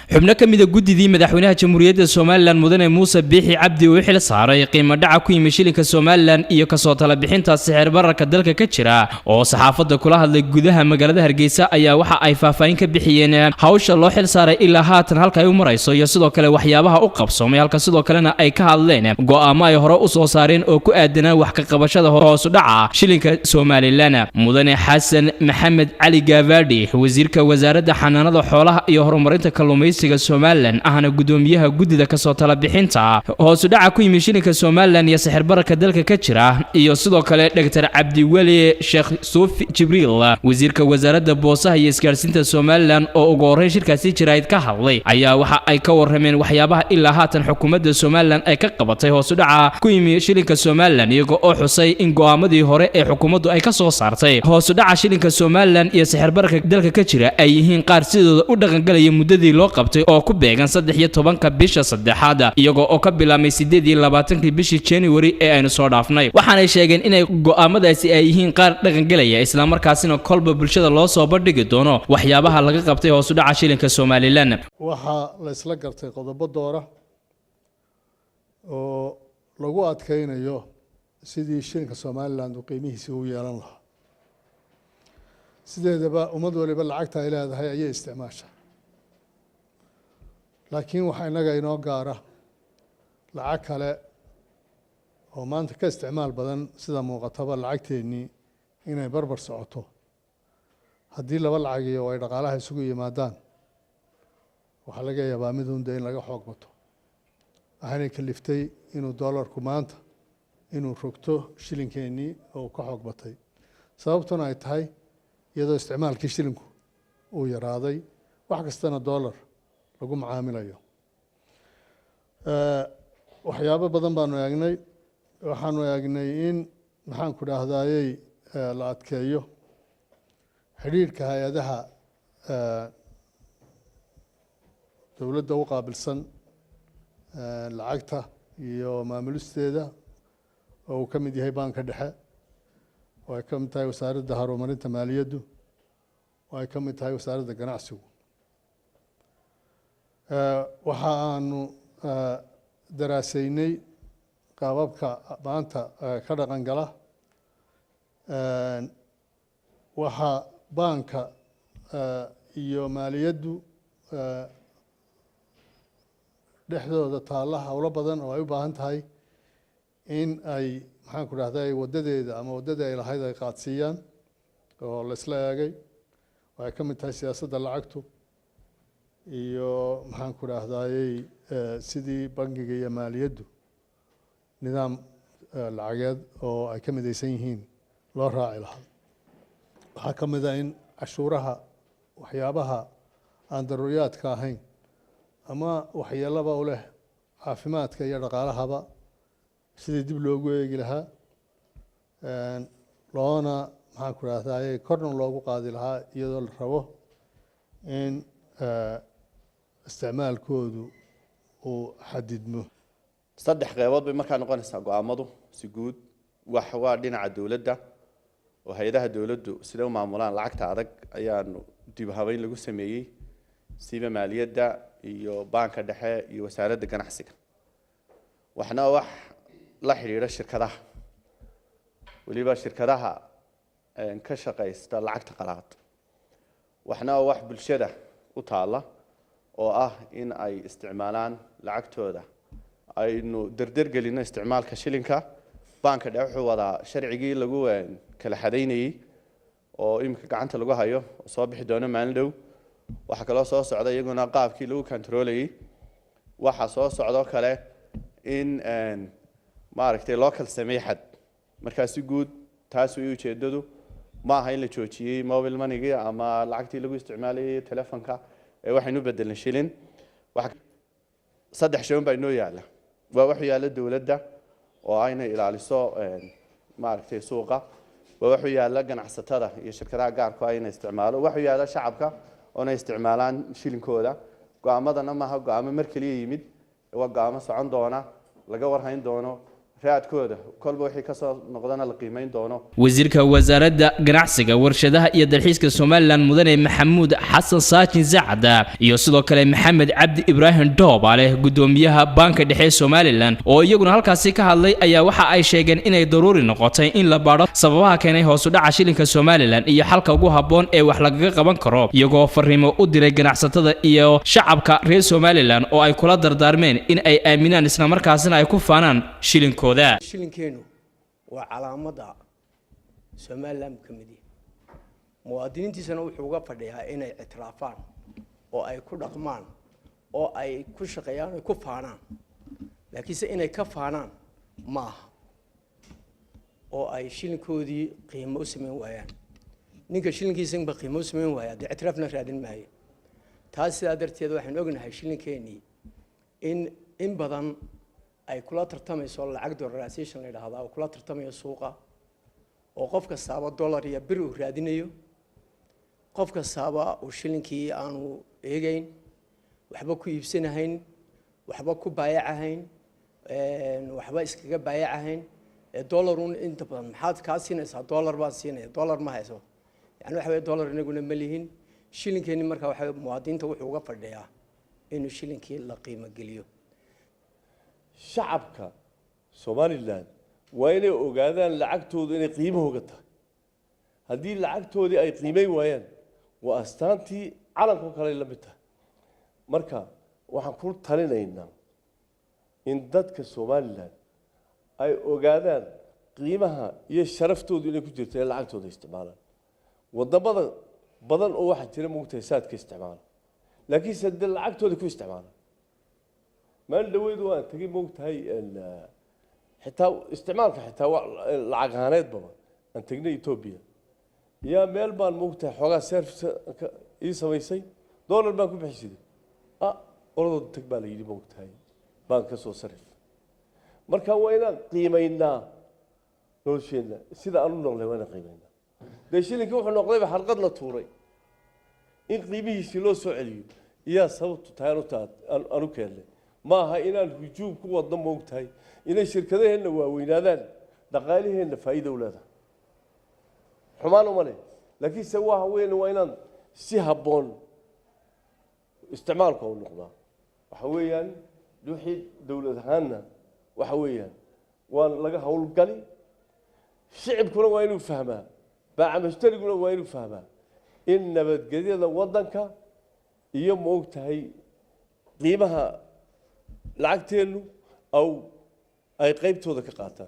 xubno ka mid ah gudidii madaxweynaha jamhuuriyadda Soomaaliland mudane Muuse Biixi Cabdi oo xil saaray qiimo dhaca ku yimid shilinka Soomaaliland iyo ka soo tala bixinta sicir bararka dalka ka jira oo saxaafadda kula hadlay gudaha magaalada Hargeysa ayaa waxa ay faahfaahin ka bixiyeen hawsha loo xil saaray ilaa haatan halka ay u marayso iyo sidoo kale waxyaabaha u qabsoomay halka sidoo kalena ay ka hadleen go'aamo ay hore u soo saareen oo ku aadanaa wax ka qabashada hoos u dhaca shilinka Soomaaliland mudane Xasan Maxamed Cali Gaavadi wasiirka wasaaradda xanaanada xoolaha iyo horumarinta kalluumaysiga Soomaaliland ahna gudoomiyaha gudida ka soo tala bixinta hoos u dhaca ku yimid shilinka Soomaaliland iyo sixir bararka dalka ka jira iyo sidoo kale Dr. Cabdi Wali Sheekh Suufi Jibriil wasiirka wasaaradda boosaha iyo isgaarsiinta Soomaaliland oo ugu horeyn shirkaasi jirayd ka hadlay ayaa waxa ay ka warrameen waxyaabaha ilaa haatan xukuumadda Soomaaliland ay ka qabatay hoos u dhaca ku yimid shilinka Soomaaliland iyagoo oo xusay in go'aamadii hore ee xukuumaddu ay ka soo saartay hoos u dhaca shilinka Soomaaliland iyo sixir bararka dalka ka jira ay yihiin qaar sidooda u dhaqan galaya muddadii loo qabtay oo ku beegan 13 bisha saddexaad iyagoo oo ka bilaabmay 28 bishii January ee aynu soo dhaafnay waxaanay sheegeen inay go'aamadaasi ay yihiin qaar dhaqan galaya isla markaasina kolba bulshada loo soo bandhigi doono waxyaabaha laga qabtay hoos u dhaca shilinka Soomaaliland waxa la isla gartay qodobo doora oo lagu adkeynayo sidii shilinka Soomaaliland uu qiimihiisa u yeelan lahaa sideedaba ummad waliba lacagta ay leedahay ayay isticmaashaa laakiin waxa inaga inoo gaara lacag kale oo maanta ka isticmaal badan sida muuqataba lacagteennii inay barbar socoto haddii laba lacag iyo ay dhaqaalaha isugu yimaadaan waxaa laga yaabaa mid uun in laga xoog bato waxaanay kaliftay inuu doolarku maanta inuu rogto shilinkeenii oo ka xoog batay sababtuna ay tahay iyadoo isticmaalkii shilinku uu yaraaday wax kastana doolar lagu macaamilayo waxyaabo badan baanu eegnay waxaanu eegnay in maxaan ku dhaahdaayey la adkeeyo xiriirka hay-adaha dowladda u qaabilsan lacagta iyo maamulisteeda oo uu ka mid yahay banka dhexe oo ay ka mid tahay wasaaradda horumarinta maaliyaddu oo ay ka mid tahay wasaaradda ganacsigu waxa aanu daraasaynay qaababka maanta ka dhaqan gala waxa banka iyo maaliyaddu dhexdooda taalla howlo badan oo ay u baahan tahay in ay maxaan ku dhahday wadadeeda ama wadadii ay lahayd ay qaadsiiyaan oo la isla eegay waxay ka mid tahay siyaasadda lacagtu iyo maxaan ku dhahdayey sidii bangiga iyo maaliyaddu nidaam lacageed oo ay ka midaysan yihiin loo raaci lahaa waxaa ka mid ah in cashuuraha waxyaabaha aan daruuriyaadka ahayn ama waxyeelaba u leh caafimaadka iyo dhaqaalahaba sidii dib loogu eegi lahaa loona maxaan ku dhahdayey korna loogu qaadi lahaa iyadoo la rabo in isticmaalkoodu uu xadidmo saddex qaybood bay markaa noqonaysaa go'aamadu si guud wax waa dhinaca dawladda oo hay'adaha dawladdu sida u maamulaan lacagta adag ayaanu dib habeyn lagu sameeyay sida maaliyadda iyo banka dhexe iyo wasaaradda ganacsiga waxna wax la xiriira shirkadaha waliba shirkadaha ka shaqeysta lacagta qalaad waxna wax bulshada u taala oo ah in ay isticmaalaan lacagtooda aynu darder gelino isticmaalka shilinka banka dhexe wuxuu wadaa sharcigii lagu kala xadeynayay oo imika gacanta lagu hayo soo bixi doono maalin dhow waxa kale oo soo socda iyaguna qaabkii lagu controlayay waxa soo socdo kale in maaragtay local sameexad markaas si guud taas way ujeedadu ma aha in la joojiyay mobile money ama lacagtii lagu isticmaalayay telefoonka ee waxaynu bedelan shilin wax saddex shay baa inoo yaala waa wax yaala dawladda oo ayna ilaaliso maaragtay suuqa waa wax yaala ganacsatada iyo shirkadaha gaarka ah inay isticmaalo wax yaala shacabka oo ay isticmaalaan shilinkooda go'aamadana ma aha go'aamo mar kaliya yimid waa go'aamo socon doona laga warhayn doono raadkooda kolba wixii ka soo noqdana la qiimeyn doono. wasiirka wasaaradda ganacsiga warshadaha iyo dalxiiska Soomaaliland mudane Maxamuud Xasan Saajin Zacada iyo sidoo kale Maxamed Cabdi Ibrahim Doobaale gudoomiyaha banka dhexe Soomaaliland oo iyaguna halkaasi ka hadlay ayaa waxa ay sheegeen inay daruuri noqotay in la baaro sababaha keenay hoos u dhaca shilinka Soomaaliland iyo xalka ugu haboon ee wax lagaga qaban karo iyagoo fariimo u diray ganacsatada iyo shacabka reer Soomaaliland oo ay kula dardaarmeen in ay aaminaan isla markaasina ay ku faanaan shilinka shilinkeenu waa calaamada Soomaaliland kamid ah muwaadiniintiisana wuxuu uga fadhiyaa inay ictiraafaan oo ay ku dhaqmaan oo ay ku shaqeeyaan oo ku faanaan laakiinse inay ka faanaan maaha oo ay shilinkoodii qiimo u sameyn waayaan ninka shilinkiisa qiimo u sameyn waaya ictiraafna raadin maayo taas sidaa darteed waxaan ognahay shilinkeenii in badan ay kula tartamayso lacag dollarization la yiraahdo oo kula tartamayo suuqa oo qof kastaaba dollar iyo bir uu raadinayo qof kastaaba uu shilinkii aanu eegayn waxba ku iibsanahayn waxba ku baayacahayn waxba iskaga baayacahayn dollarun inta badan maxaad ka siinaysaa dollar baan siinaya dollar ma hayso yani waxa weeye dollar inaguna ma lihin shilinkeeni marka waxa muwaadiniinta wuxuu uga fadhiyaa inuu shilinkii la qiimo geliyo shacabka Soomaaliland waa inay ogaadaan lacagtooda inay qiimahooga tahay haddii lacagtoodii ay qiimeyn waayaan waa astaantii calanka kale la mid tahay marka waxaan ku talinaynaa in dadka Soomaaliland ay ogaadaan qiimaha iyo sharaftooda inay ku jirto ee lacagtooda isticmaalaan wadamada badan oo waxa jira muqtasaadka isticmaala laakiin saddex lacagtooda ku isticmaalaan ما الدويد وان تجيب موقت هاي حتى استعمالك حتى العقانات بابا أن تجني إثيوبيا يا ميلبان موقت حوجا سيرف يسوي شيء دولار بانك بحشيد أرض تقبل يجي موقت هاي بانك سو صرف مركا وين قيمينا لو شينا سيدا أنو نقول وين قيمينا ده شيء اللي كوحنا نقول بحرقة لا توري إن قيمه شلو سعلي يا صوت تايرو تات أنو كله ما هاي إن الهجوم قوة ضم وقت هاي إن الشركة هن وينادان دقالي هن فايدة ولاده حمان ومنه لكن سواها وين وينان سيهبون استعمال قول نقطة وحويا دوحي دولة هانا وحويا وان لقى هول قلي الشعب كله وينو فهمها باع مشتري كله وينو فهمها إن بدقدية وضنك يوم وقت هاي قيمها lacagteenu aw ay qaybtooda ka qaataan